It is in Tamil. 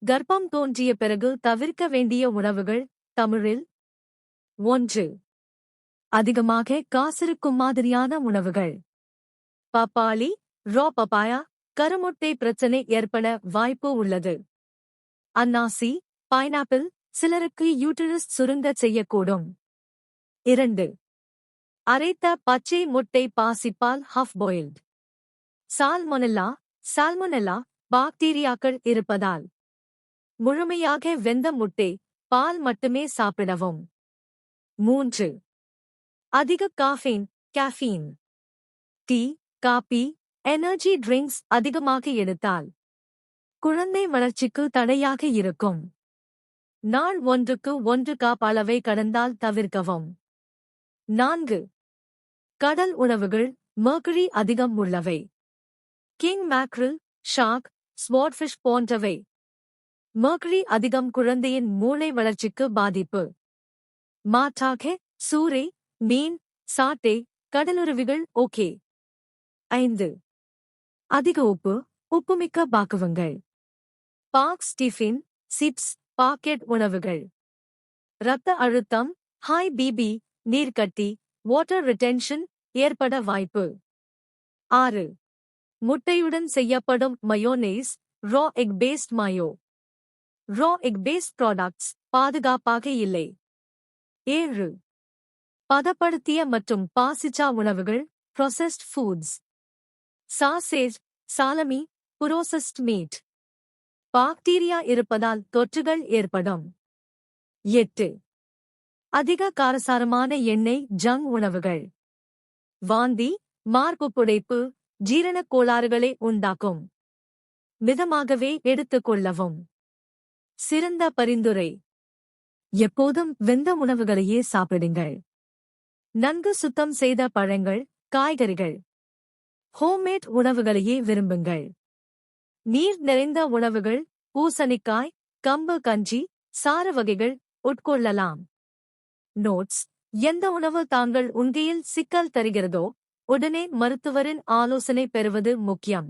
கர்ப்பம் தோன்றிய பிறகு தவிர்க்க வேண்டிய உணவுகள். தமிழில் 1. அதிகமாக காசிருக்கும் மாதிரியான உணவுகள். பப்பாளி, ரா பப்பாயா, கருமுட்டை பிரச்சனை ஏற்பட வாய்ப்பு உள்ளது. அன்னாசி, பைனாப்பிள் சிலருக்கு யூட்டரஸ் சுருங்கச் செய்யக்கூடும். 2. அரைத்த பச்சை முட்டை பாசிப்பால் ஹாஃப் பாயில்ட். சால்மொனெல்லா பாக்டீரியாக்கள் இருப்பதால் முழுமையாக வெந்த முட்டை பால் மட்டுமே சாப்பிடவும். 3. அதிக caffeine. Tea, coffee, energy drinks அதிகமாக எடுத்தால் குழந்தை வளர்ச்சிக்கு தடையாக இருக்கும். நாள் 1க்கு 1 கப் அளவை கடந்தால் தவிர்க்கவும். 4. கடல் உணவுகள் மெர்க்குரி அதிகம் உள்ளவை. கிங் மேக்ரில், ஷார்க், ஸ்வாட்ஃபிஷ் போன்றவை. மெர்க்குரி அதிகம் குழந்தையின் மூளை வளர்ச்சிக்கு பாதிப்பு. மாற்றாக சூரை, மீன், சாட்டை, கடலுருவிகள் ஓகே. 5. அதிக உப்புமிக்க பாக்குவங்கள். பாக்ஸ் டிஃபின், சிப்ஸ், பாக்கெட் உணவுகள். இரத்த அழுத்தம், ஹை பிபி, நீர்க்கட்டி, வாட்டர் ரிட்டென்ஷன் ஏற்பட வாய்ப்பு. 6. முட்டையுடன் செய்யப்படும் mayonnaise, raw egg based mayo. Raw egg based products பாதுகாப்பாக இல்லை. 7. பதப்படுத்திய மற்றும் பாசிச்சா உணவுகள், processed foods. Sausage, salami, processed meat. Bacteria இருப்பதால் தொற்றுகள் ஏற்படும். 8. அதிக காரசாரமான எண்ணெய் ஜங்க் உணவுகள். வாந்தி, மார்புப்புடைப்பு, ஜீரணக் கோளாறுகளை உண்டாக்கும். மிதமாகவே எடுத்துக்கொள்ளவும். சிறந்த பரிந்துரை: எப்போதும் வெந்த உணவுகளையே சாப்பிடுங்கள். நன்கு சுத்தம் செய்த பழங்கள், காய்கறிகள். ஹோம்மேட் உணவுகளையே விரும்புங்கள். நீர் நிறைந்த உணவுகள், பூசணிக்காய், கம்பு கஞ்சி, சாறு வகைகள் உட்கொள்ளலாம். நோட்ஸ்: எந்த உணவு தாங்கள் உண்கையில் சிக்கல் தருகிறதோ உடனே மருத்துவரின் ஆலோசனை பெறுவது முக்கியம்.